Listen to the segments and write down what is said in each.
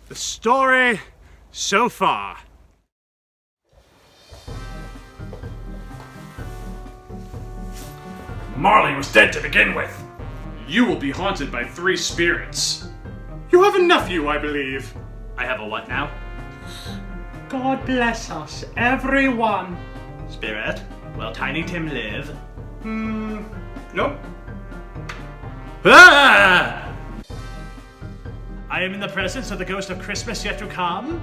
The story so far. Marley was dead to begin with. You will be haunted by 3 spirits. You have a nephew, I believe. I have a what now? God bless us, everyone. Spirit, will Tiny Tim live? Nope. Ah! I am in the presence of the ghost of Christmas yet to come.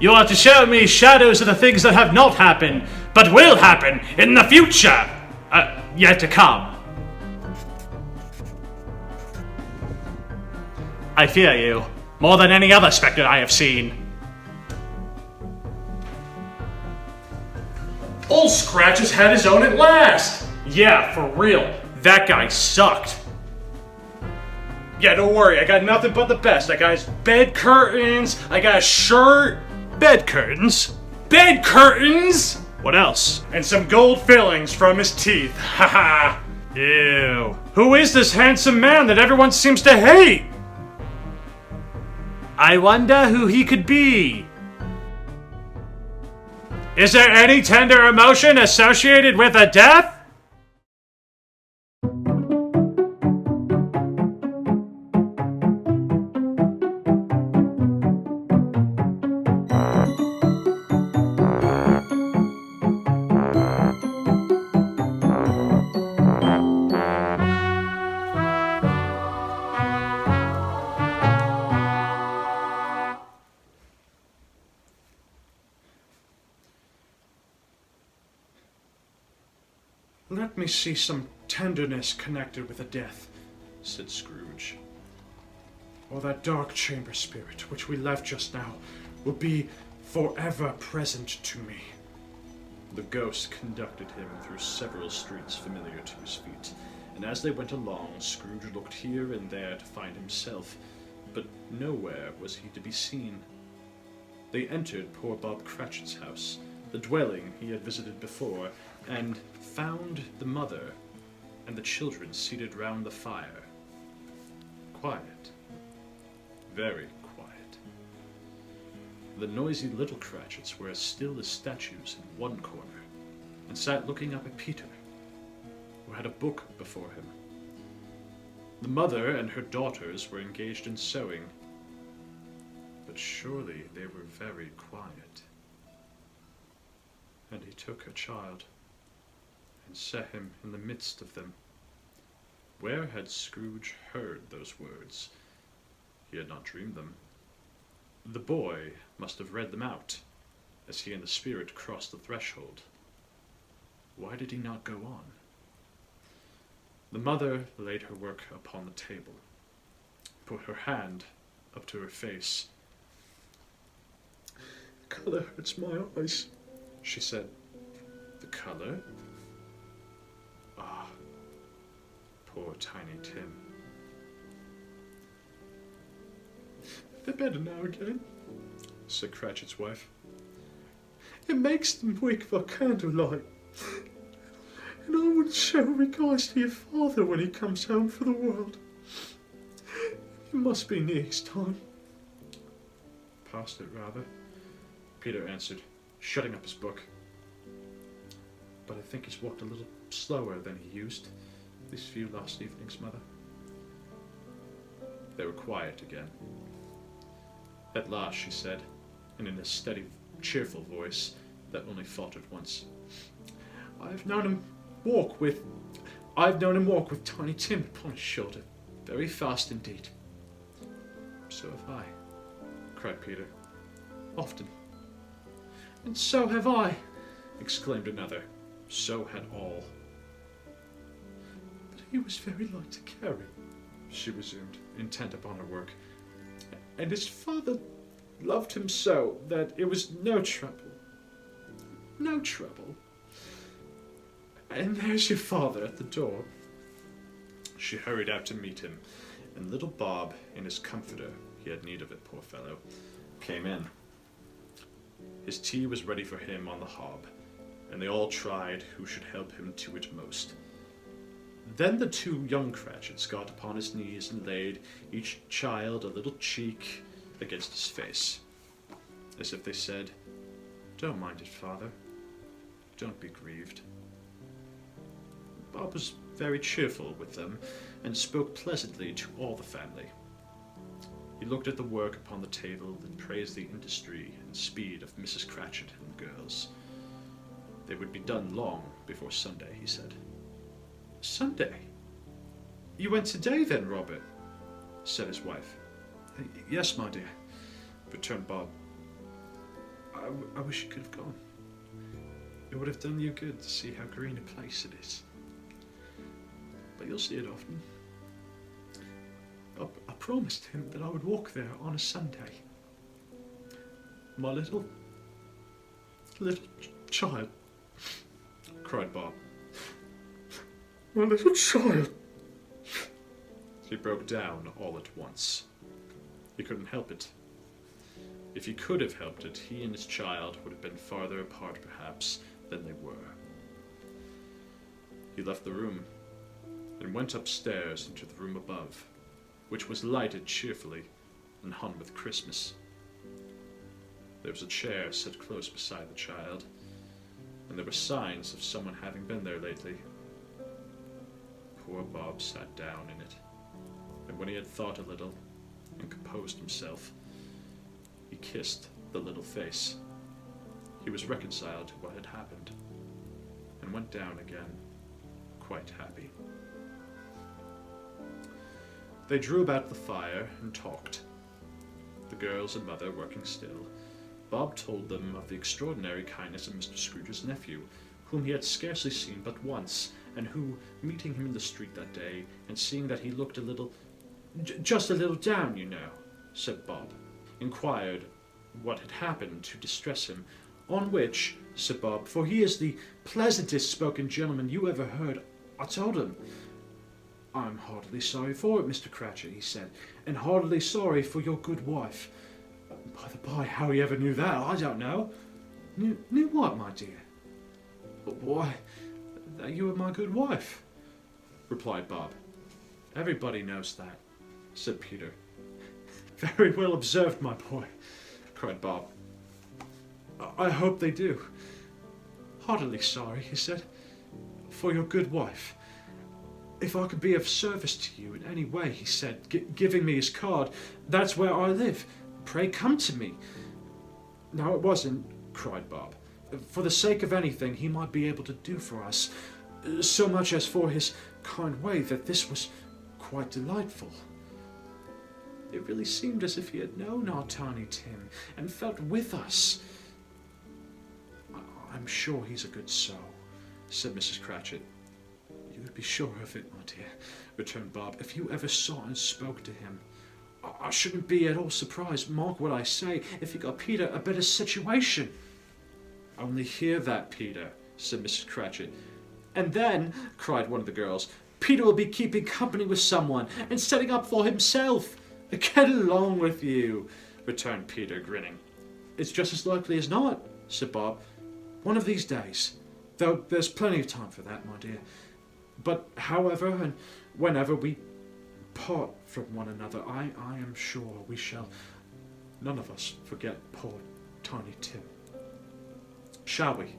You are to show me shadows of the things that have not happened, but will happen in the future, yet to come. I fear you, more than any other spectre I have seen. Old Scratch has had his own at last. Yeah, for real. That guy sucked. Yeah, don't worry, I got nothing but the best. I got his bed curtains, I got a shirt. Bed curtains? Bed curtains! What else? And some gold fillings from his teeth. Haha. Ew. Who is this handsome man that everyone seems to hate? I wonder who he could be. Is there any tender emotion associated with a death? Let me see some tenderness connected with a death, said Scrooge. Or that dark chamber spirit, which we left just now, will be forever present to me. The ghost conducted him through several streets familiar to his feet, and as they went along, Scrooge looked here and there to find himself, but nowhere was he to be seen. They entered poor Bob Cratchit's house, the dwelling he had visited before, and found the mother and the children seated round the fire. Quiet. Very quiet. The noisy little Cratchits were as still as statues in one corner, and sat looking up at Peter, who had a book before him. The mother and her daughters were engaged in sewing, but surely they were very quiet. And he took a child and set him in the midst of them. Where had Scrooge heard those words? He had not dreamed them. The boy must have read them out, as he and the spirit crossed the threshold. Why did he not go on? The mother laid her work upon the table, put her hand up to her face. The color hurts my eyes, she said. The color? Ah, poor Tiny Tim. They're better now again, said Cratchit's wife. It makes them wake by candlelight. And I would show regards to your father when he comes home for the world. It must be near his time. Past it, rather, Peter answered, shutting up his book. But I think he's walked a little slower than he used these few last evenings, Mother. They were quiet again. At last she said, and in a steady, cheerful voice that only faltered once, I've known him walk with Tiny Tim upon his shoulder, very fast indeed. So have I, cried Peter. Often. And so have I, exclaimed another. So had all. But he was very light to carry, she resumed, intent upon her work. And his father loved him so that it was no trouble. No trouble. And there's your father at the door. She hurried out to meet him, and little Bob, in his comforter, he had need of it, poor fellow, came in. His tea was ready for him on the hob, and they all tried who should help him to it most. Then the two young Cratchits got upon his knees and laid each child a little cheek against his face, as if they said, "Don't mind it, father. Don't be grieved." Bob was very cheerful with them, and spoke pleasantly to all the family. He looked at the work upon the table and praised the industry and speed of Mrs. Cratchit and the girls. They would be done long before Sunday, he said. "Sunday? You went today then, Robert?" said his wife. "Yes, my dear," returned Bob. I wish you could have gone. It would have done you good to see how green a place it is. But you'll see it often. I promised him that I would walk there on a Sunday. My little child," cried Bob. My little child. He broke down all at once. He couldn't help it. If he could have helped it, he and his child would have been farther apart, perhaps, than they were. He left the room and went upstairs into the room above, which was lighted cheerfully and hung with Christmas. There was a chair set close beside the child, and there were signs of someone having been there lately. Poor Bob sat down in it, and when he had thought a little and composed himself, he kissed the little face. He was reconciled to what had happened, and went down again, quite happy. They drew about the fire and talked, the girls and mother working still. Bob told them of the extraordinary kindness of Mr. Scrooge's nephew, whom he had scarcely seen but once, and who, meeting him in the street that day, and seeing that he looked a little, "just a little down, you know," said Bob, inquired what had happened to distress him. "On which," said Bob, "for he is the pleasantest spoken gentleman you ever heard, I told him, 'I'm heartily sorry for it, Mr. Cratchit,' he said, 'and heartily sorry for your good wife.' By the by, how he ever knew that, I don't know." Knew what, my dear?" "Why, that you were my good wife," replied Bob. "Everybody knows that," said Peter. "Very well observed, my boy," cried Bob. "I hope they do. Heartily sorry," he said, "for your good wife. If I could be of service to you in any way," he said, giving me his card, "that's where I live. Pray come to me." "Now it wasn't," cried Bob, "for the sake of anything he might be able to do for us, so much as for his kind way, that this was quite delightful. It really seemed as if he had known our Tiny Tim, and felt with us." "I'm sure he's a good soul," said Mrs. Cratchit. "You would be sure of it, my dear," returned Bob, "if you ever saw and spoke to him. I shouldn't be at all surprised, mark what I say, if he got Peter a better situation." "Only hear that, Peter," said Mrs. Cratchit. "And then," cried one of the girls, "Peter will be keeping company with someone, and setting up for himself." "Get along with you," returned Peter, grinning. "It's just as likely as not," said Bob. "One of these days, though there's plenty of time for that, my dear. But however and whenever we part from one another, I am sure we shall none of us forget poor Tiny Tim. Shall we?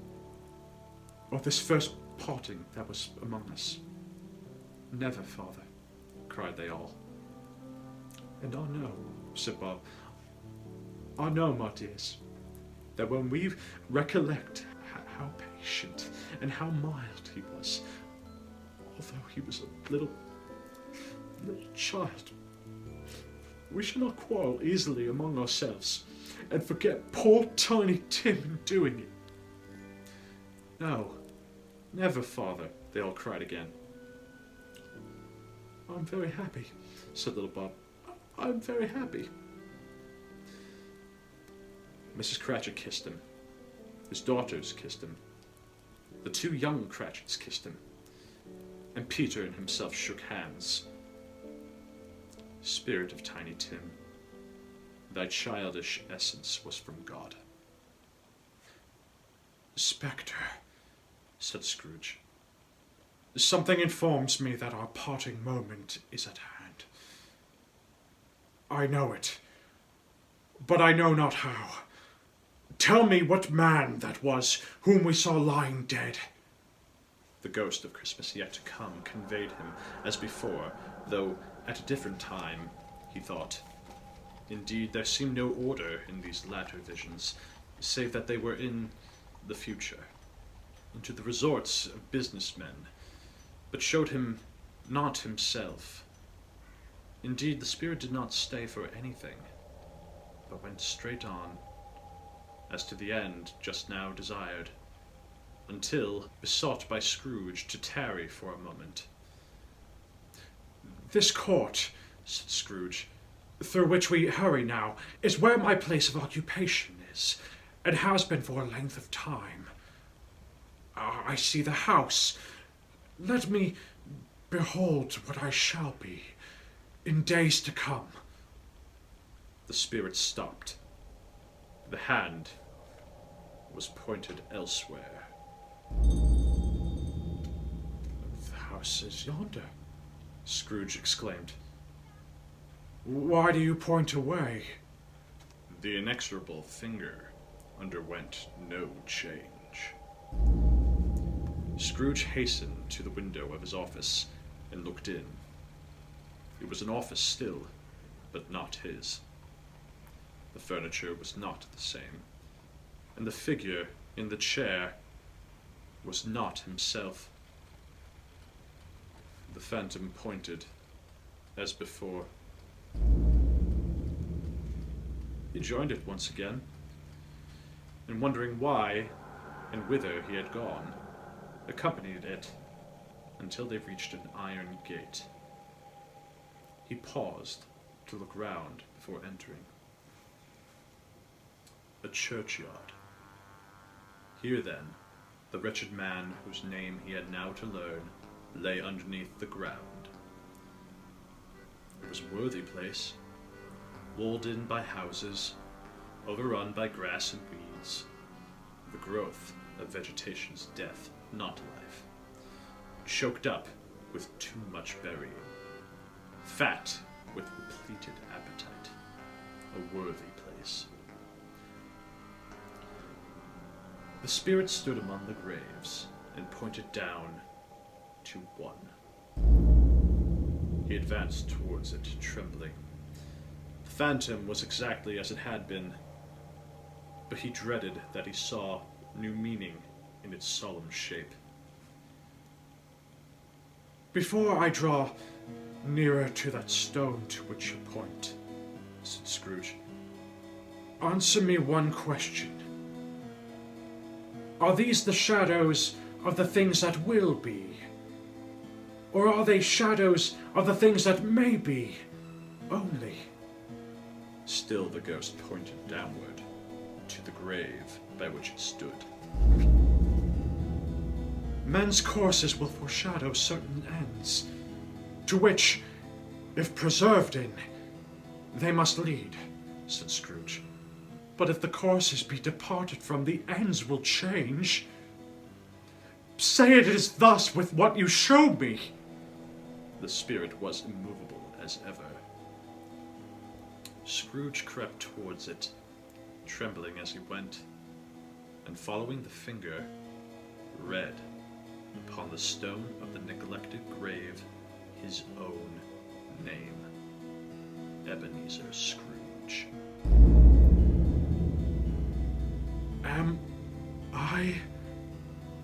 Or this first parting that was among us?" "Never, father," cried they all. "And I know," said Bob, "I know, my dears, that when we recollect how patient and how mild he was, although he was a little child, we shall not quarrel easily among ourselves, and forget poor Tiny Tim in doing it." "No, never, father," they all cried again. "I'm very happy," said little Bob. "I'm very happy." Mrs. Cratchit kissed him. His daughters kissed him. The two young Cratchits kissed him. And Peter and himself shook hands. "Spirit of Tiny Tim, thy childish essence was from God." "Spectre," said Scrooge. Something informs me that our parting moment is at hand. I know it, but I know not how. Tell me what man that was whom we saw lying dead. The ghost of Christmas yet to come conveyed him as before, though at a different time, he thought. Indeed, there seemed no order in these latter visions, save that they were in the future, into the resorts of businessmen, but showed him not himself. Indeed, the spirit did not stay for anything, but went straight on, as to the end just now desired, until besought by Scrooge to tarry for a moment. This court, said Scrooge, through which we hurry now, is where my place of occupation is, and has been for a length of time. I see the house. Let me behold what I shall be in days to come. The spirit stopped. The hand was pointed elsewhere. The house is yonder, Scrooge exclaimed. Why do you point away? The inexorable finger underwent no change. Scrooge hastened to the window of his office and looked in. It was an office still, but not his. The furniture was not the same, and the figure in the chair was not himself. The phantom pointed, as before. He joined it once again, and wondering why and whither he had gone, accompanied it until they reached an iron gate. He paused to look round before entering. A churchyard. Here, then, the wretched man whose name he had now to learn lay underneath the ground. It was a worthy place, walled in by houses, overrun by grass and weeds, the growth of vegetation's death, not life, choked up with too much burying, fat with repleted appetite, a worthy place. The spirit stood among the graves and pointed down to one. He advanced towards it, trembling. The phantom was exactly as it had been, but he dreaded that he saw new meaning in its solemn shape. Before I draw nearer to that stone to which you point, said Scrooge, answer me one question. Are these the shadows of the things that will be? Or are they shadows of the things that may be only? Still the ghost pointed downward, to the grave by which it stood. Men's courses will foreshadow certain ends, to which, if preserved in, they must lead, said Scrooge. But if the courses be departed from, the ends will change. Say it is thus with what you show me. The spirit was immovable as ever. Scrooge crept towards it, trembling as he went, and following the finger, read upon the stone of the neglected grave his own name, Ebenezer Scrooge. Am I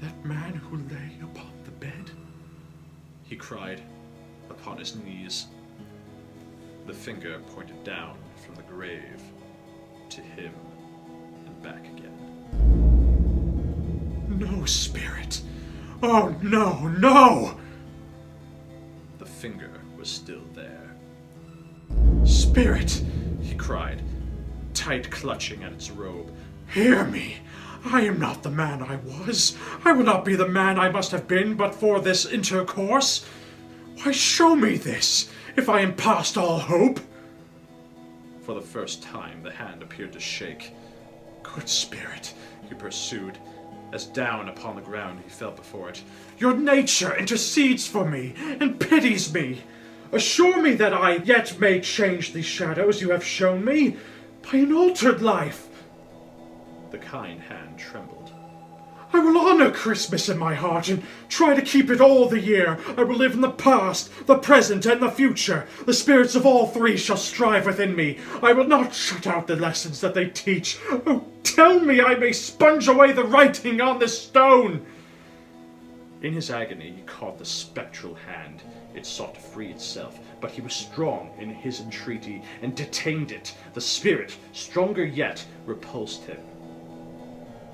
that man who lay upon the bed? He cried, upon his knees. The finger pointed down from the grave to him and back again. No, spirit. Oh, no, no! The finger was still there. Spirit, He cried, tight clutching at its robe. hear me. I am not the man I was. I will not be the man I must have been but for this intercourse. Why, show me this, if I am past all hope. For the first time the hand appeared to shake. Good spirit, He pursued, as down upon the ground he fell before it. Your nature intercedes for me and pities me. Assure me that I yet may change these shadows you have shown me by an altered life. The kind hand trembled. I will honor Christmas in my heart and try to keep it all the year. I will live in the past, the present, and the future. The spirits of all three shall strive within me. I will not shut out the lessons that they teach. Oh, tell me I may sponge away the writing on this stone. In his agony he caught the spectral hand. It sought to free itself, but he was strong in his entreaty and detained it. The spirit, stronger yet, repulsed him.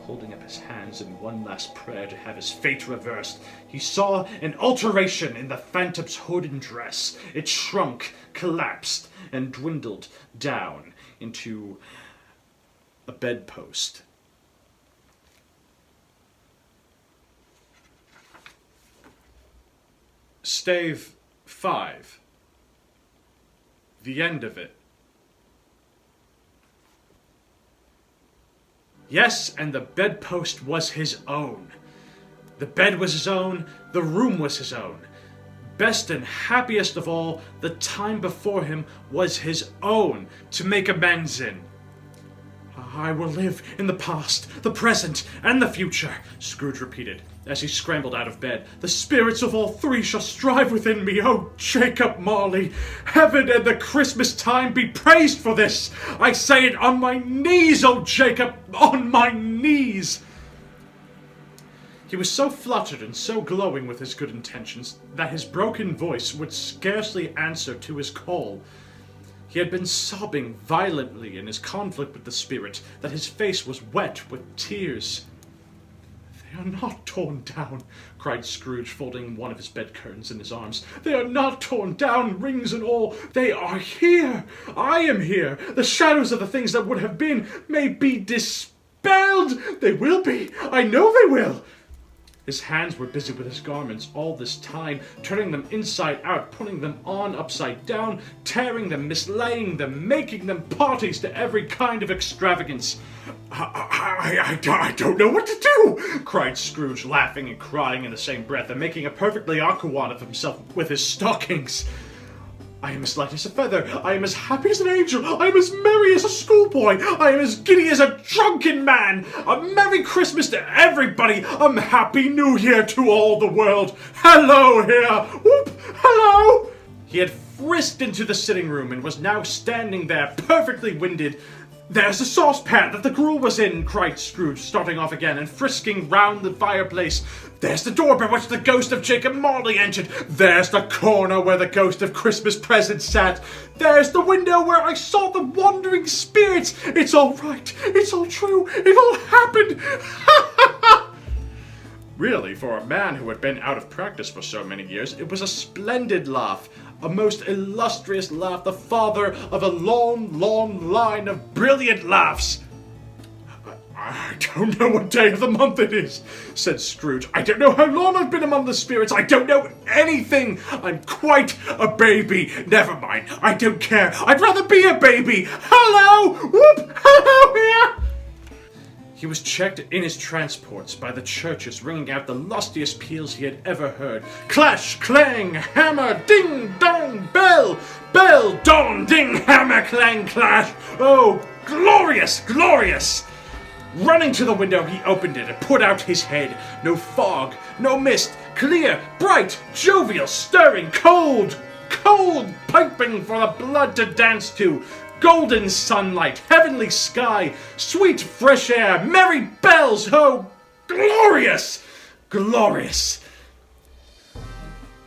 Holding up his hands in one last prayer to have his fate reversed, he saw an alteration in the phantom's hood and dress. It shrunk, collapsed, and dwindled down into a bedpost. Stave 5. The end of it. Yes, and the bedpost was his own. The bed was his own, the room was his own. Best and happiest of all, the time before him was his own to make amends in. I will live in the past, the present, and the future, Scrooge repeated, as he scrambled out of bed. The spirits of all three shall strive within me. Oh, Jacob Marley, heaven and the Christmas time be praised for this. I say it on my knees, oh Jacob, on my knees. He was so fluttered and so glowing with his good intentions that his broken voice would scarcely answer to his call. He had been sobbing violently in his conflict with the spirit, that his face was wet with tears. "They are not torn down," cried Scrooge, folding one of his bed curtains in his arms. "They are not torn down, rings and all. They are here. I am here. The shadows of the things that would have been may be dispelled. They will be. I know they will." His hands were busy with his garments all this time, turning them inside out, putting them on upside down, tearing them, mislaying them, making them parties to every kind of extravagance. I don't know what to do," cried Scrooge, laughing and crying in the same breath, and making a perfectly aquawad of himself with his stockings. "I am as light as a feather. I am as happy as an angel. I am as merry as a schoolboy. I am as giddy as a drunken man. A Merry Christmas to everybody. A Happy New Year to all the world. Hello here. Whoop! Hello!" He had frisked into the sitting room and was now standing there, perfectly winded. "There's the saucepan that the gruel was in," cried Scrooge, starting off again and frisking round the fireplace. "There's the door by which the ghost of Jacob Marley entered. There's the corner where the ghost of Christmas present sat. There's the window where I saw the wandering spirits. It's all right. It's all true. It all happened. Ha ha ha!" Really, for a man who had been out of practice for so many years, it was a splendid laugh. A most illustrious laugh, the father of a long, long line of brilliant laughs. "I don't know what day of the month it is," said Scrooge. "I don't know how long I've been among the spirits. I don't know anything. I'm quite a baby. Never mind. I don't care. I'd rather be a baby. Hello! Whoop! Hello here!" He was checked in his transports by the churches ringing out the lustiest peals he had ever heard. Clash, clang, hammer, ding, dong, bell, bell, dong, ding, hammer, clang, clash. Oh, glorious, glorious! Running to the window, he opened it and put out his head. No fog, no mist, clear, bright, jovial, stirring, cold, cold, piping for the blood to dance to. Golden sunlight, heavenly sky, sweet fresh air, merry bells, oh, glorious, glorious.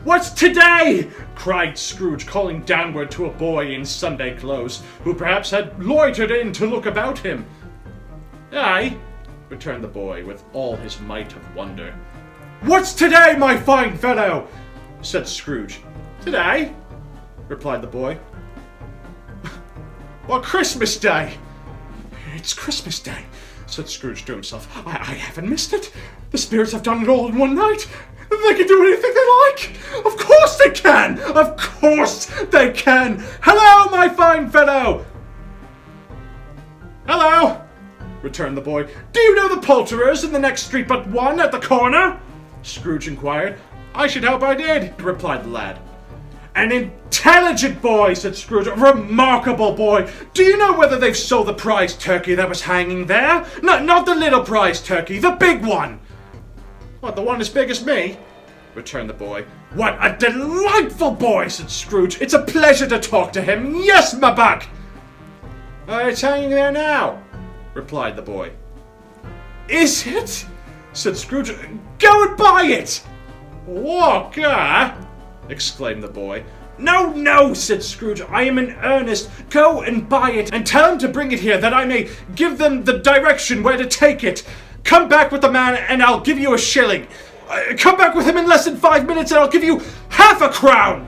"What's today?" cried Scrooge, calling downward to a boy in Sunday clothes, who perhaps had loitered in to look about him. "Aye," returned the boy, with all his might of wonder. "What's today, my fine fellow?" said Scrooge. "Today?" replied the boy. "Well, Christmas Day." "It's Christmas Day," said Scrooge to himself. I haven't missed it. The spirits have done it all in one night. They can do anything they like. Of course they can. Of course they can. Hello, my fine fellow." "Hello. returned the boy. "Do you know the poulterers in the next street but one at the corner?" Scrooge inquired. "I should hope I did," replied the lad. "An intelligent boy," said Scrooge. "A remarkable boy. Do you know whether they've sold the prize turkey that was hanging there? No, not the little prize turkey, the big one." "What, the one as big as me?" returned the boy. "What a delightful boy," said Scrooge. "It's a pleasure to talk to him. Yes, my buck." "It's hanging there now," replied the boy. "Is it?" said Scrooge. "Go and buy it." "Walker!" exclaimed the boy. "No, no," said Scrooge. "I am in earnest. Go and buy it, and tell him to bring it here, that I may give them the direction where to take it. Come back with the man, and I'll give you a shilling. Come back with him in less than 5 minutes, and I'll give you half a crown."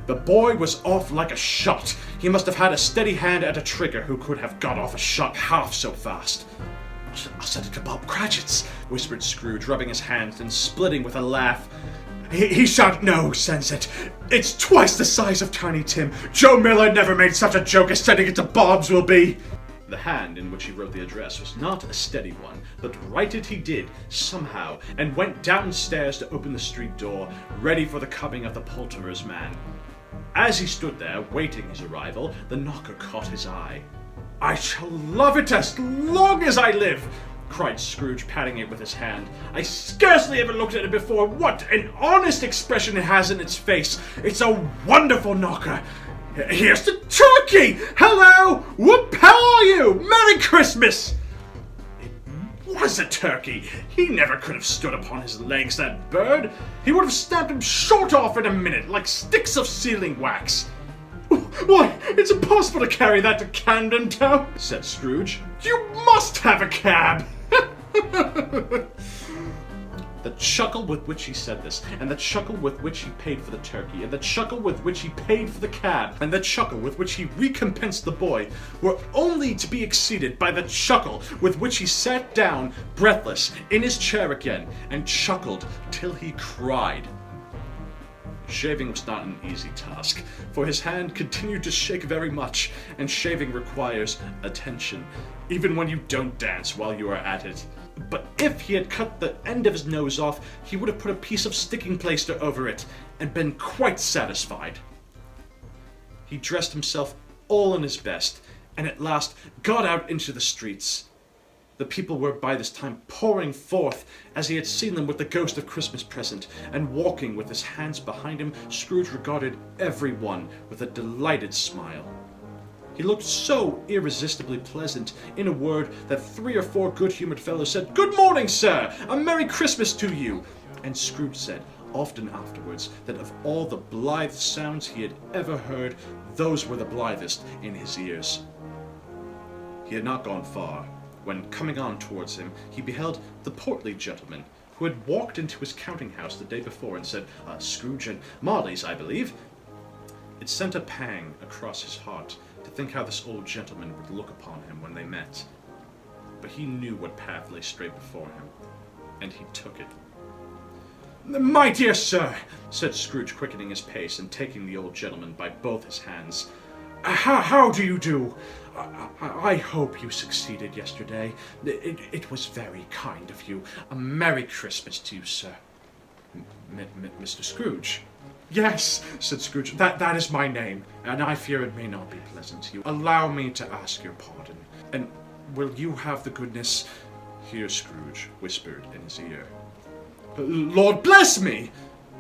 The boy was off like a shot. He must have had a steady hand at a trigger who could have got off a shot half so fast. "I'll send it to Bob Cratchit's," whispered Scrooge, rubbing his hands and splitting with a laugh. He shan't know, sends it. It's twice the size of Tiny Tim. Joe Miller never made such a joke as sending it to Bob's will be." The hand in which he wrote the address was not a steady one, but write it he did, somehow, and went downstairs to open the street door, ready for the coming of the poulterer's man. As he stood there, waiting his arrival, the knocker caught his eye. "I shall love it as long as I live," cried Scrooge, patting it with his hand. "I scarcely ever looked at it before. What an honest expression it has in its face. It's a wonderful knocker. Here's the turkey! Hello! Whoop, how are you? Merry Christmas!" It was a turkey. He never could have stood upon his legs, that bird. He would have snapped him short off in a minute, like sticks of sealing wax. "Why, it's impossible to carry that to Camden Town," said Scrooge. "You must have a cab." The chuckle with which he said this, and the chuckle with which he paid for the turkey, and the chuckle with which he paid for the cab, and the chuckle with which he recompensed the boy, were only to be exceeded by the chuckle with which he sat down, breathless, in his chair again, and chuckled till he cried. Shaving was not an easy task, for his hand continued to shake very much, and shaving requires attention, even when you don't dance while you are at it. But if he had cut the end of his nose off, he would have put a piece of sticking plaster over it, and been quite satisfied. He dressed himself all in his best, and at last got out into the streets. The people were by this time pouring forth, as he had seen them with the ghost of Christmas present, and walking with his hands behind him, Scrooge regarded every one with a delighted smile. He looked so irresistibly pleasant, in a word, that 3 or 4 good-humoured fellows said, "Good morning, sir! A Merry Christmas to you!" And Scrooge said, often afterwards, that of all the blithe sounds he had ever heard, those were the blithest in his ears. He had not gone far, when, coming on towards him, he beheld the portly gentleman, who had walked into his counting-house the day before and said, "Scrooge and Marley's, I believe." It sent a pang across his heart to think how this old gentleman would look upon him when they met. But he knew what path lay straight before him, and he took it. "My dear sir," said Scrooge, quickening his pace and taking the old gentleman by both his hands, How do you do? I hope you succeeded yesterday. It was very kind of you. A Merry Christmas to you, sir." "Mr. Scrooge?" "Yes," said Scrooge, that is my name, and I fear it may not be pleasant to you. Allow me to ask your pardon, and will you have the goodness—" Here Scrooge whispered in his ear. "Lord bless me!"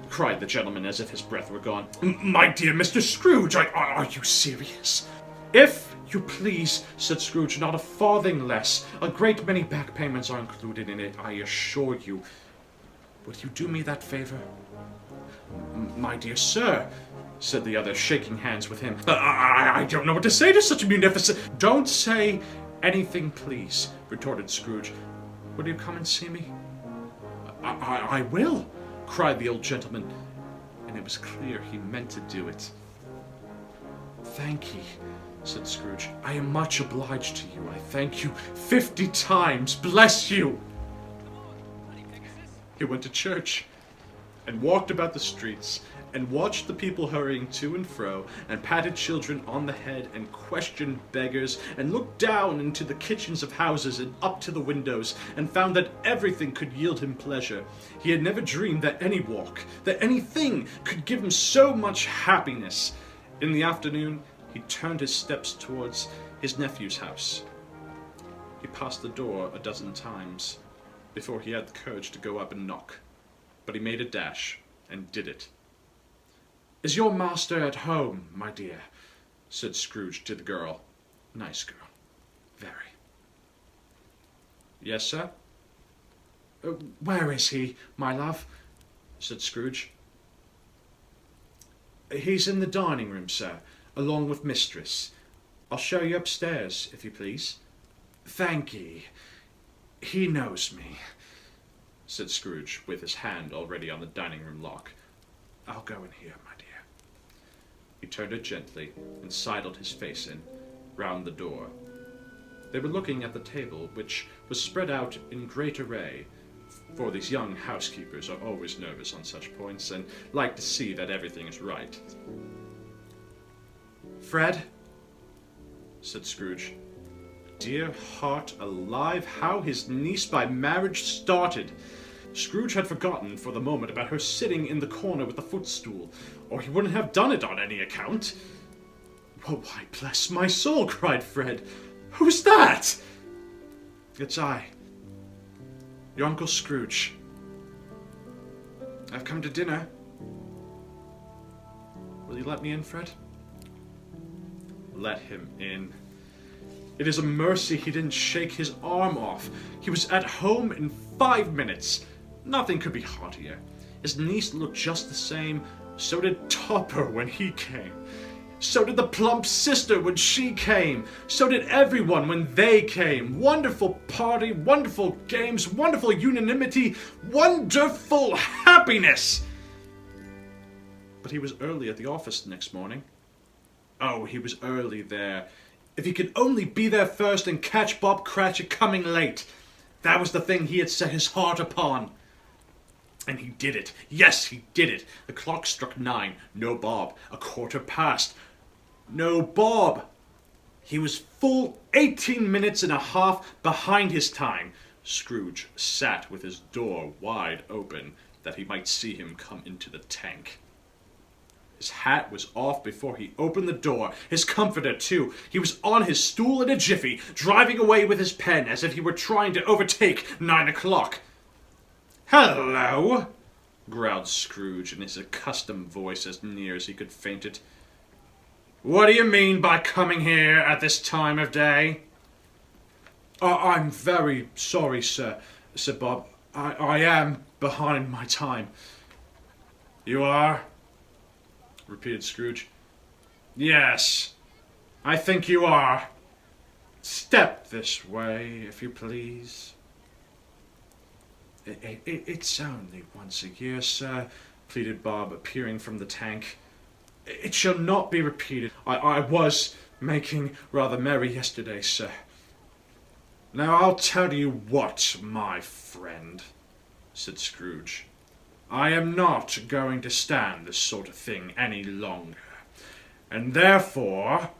cried the gentleman, as if his breath were gone. "My dear Mr. Scrooge, are you serious?" "If you please," said Scrooge, "not a farthing less. A great many back payments are included in it, I assure you. Will you do me that favor?" "My dear sir," said the other, shaking hands with him, I don't know what to say to such a munificent—" "Don't say anything, please," retorted Scrooge. "Will you come and see me?" I will," cried the old gentleman, and it was clear he meant to do it. "Thank ye," said Scrooge. "I am much obliged to you. I thank you 50 times. Bless you." He went to church, and walked about the streets, and watched the people hurrying to and fro, and patted children on the head, and questioned beggars, and looked down into the kitchens of houses and up to the windows, and found that everything could yield him pleasure. He had never dreamed that any walk, that anything, could give him so much happiness. In the afternoon, he turned his steps towards his nephew's house. He passed the door a dozen times before he had the courage to go up and knock, but he made a dash and did it. "Is your master at home, my dear?" said Scrooge to the girl. Nice girl. Very. "Yes, sir?" Where is he, my love?" said Scrooge. "He's in the dining room, sir, along with mistress. I'll show you upstairs, if you please." "Thank ye. He knows me," said Scrooge, with his hand already on the dining room lock. "I'll go in here, my dear." He turned it gently and sidled his face in, round the door. They were looking at the table, which was spread out in great array, for these young housekeepers are always nervous on such points, and like to see that everything is right. "Fred," said Scrooge. Dear heart alive, how his niece by marriage started! Scrooge had forgotten for the moment about her sitting in the corner with the footstool, or he wouldn't have done it on any account. "Well, why, bless my soul," cried Fred. "Who's that?" "It's I, your Uncle Scrooge. I've come to dinner. Will you let me in, Fred?" Let him in. It is a mercy he didn't shake his arm off. He was at home in 5 minutes. Nothing could be heartier. His niece looked just the same. So did Topper when he came. So did the plump sister when she came. So did everyone when they came. Wonderful party, wonderful games, wonderful unanimity, wonderful happiness! But he was early at the office the next morning. Oh, he was early there. If he could only be there first and catch Bob Cratchit coming late. That was the thing he had set his heart upon. And he did it. Yes, he did it. The clock struck 9. No Bob. 1:15. No Bob. He was full 18 minutes and a half behind his time. Scrooge sat with his door wide open, that he might see him come into the tank. His hat was off before he opened the door. His comforter, too. He was on his stool in a jiffy, driving away with his pen as if he were trying to overtake 9 o'clock. "Hello!" growled Scrooge in his accustomed voice, as near as he could feint it. "What do you mean by coming here at this time of day?" "I'm very sorry, sir," said Bob. I am behind my time." "You are?" repeated Scrooge. "Yes, I think you are. Step this way, if you please." It's only once a year, sir," pleaded Bob, appearing from the tank. "It shall not be repeated. I was making rather merry yesterday, sir." "Now I'll tell you what, my friend," said Scrooge. "I am not going to stand this sort of thing any longer. And therefore,"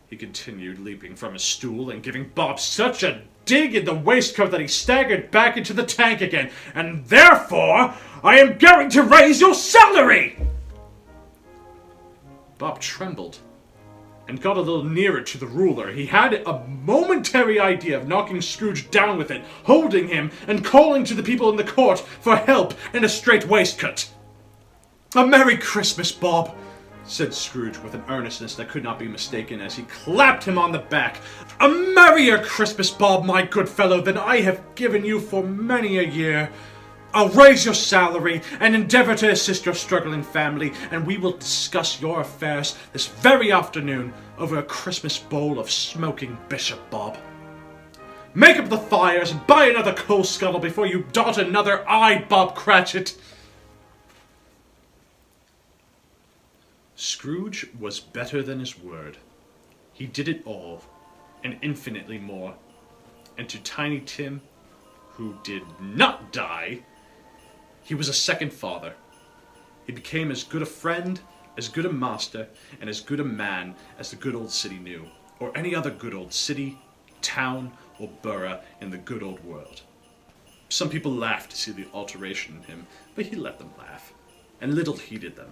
he continued, leaping from his stool and giving Bob such a dig in the waistcoat that he staggered back into the tank again, "and therefore I am going to raise your salary!" Bob trembled and got a little nearer to the ruler. He had a momentary idea of knocking Scrooge down with it, holding him, and calling to the people in the court for help in a strait waistcoat. "A Merry Christmas, Bob," said Scrooge with an earnestness that could not be mistaken, as he clapped him on the back. "A merrier Christmas, Bob, my good fellow, than I have given you for many a year. I'll raise your salary and endeavour to assist your struggling family, and we will discuss your affairs this very afternoon over a Christmas bowl of smoking bishop, Bob. Make up the fires and buy another coal scuttle before you dot another I, Bob Cratchit." Scrooge was better than his word. He did it all, and infinitely more. And to Tiny Tim, who did not die, he was a second father. He became as good a friend, as good a master, and as good a man as the good old city knew, or any other good old city, town, or borough in the good old world. Some people laughed to see the alteration in him, but he let them laugh, and little heeded them,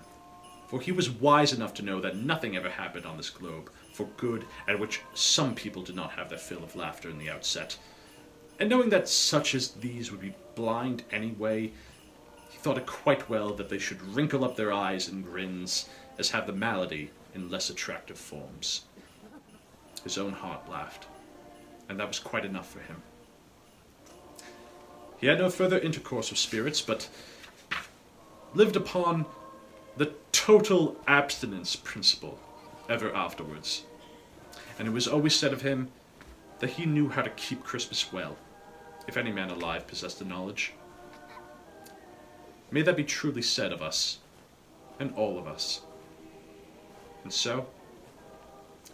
for he was wise enough to know that nothing ever happened on this globe for good at which some people did not have their fill of laughter in the outset. And knowing that such as these would be blind anyway, he thought it quite well that they should wrinkle up their eyes in grins, as have the malady in less attractive forms. His own heart laughed, and that was quite enough for him. He had no further intercourse with spirits, but lived upon the total abstinence principle ever afterwards. And it was always said of him that he knew how to keep Christmas well, if any man alive possessed the knowledge. May that be truly said of us, and all of us. And so,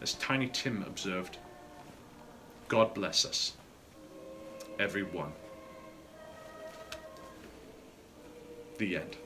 as Tiny Tim observed, God bless us, every one. The end.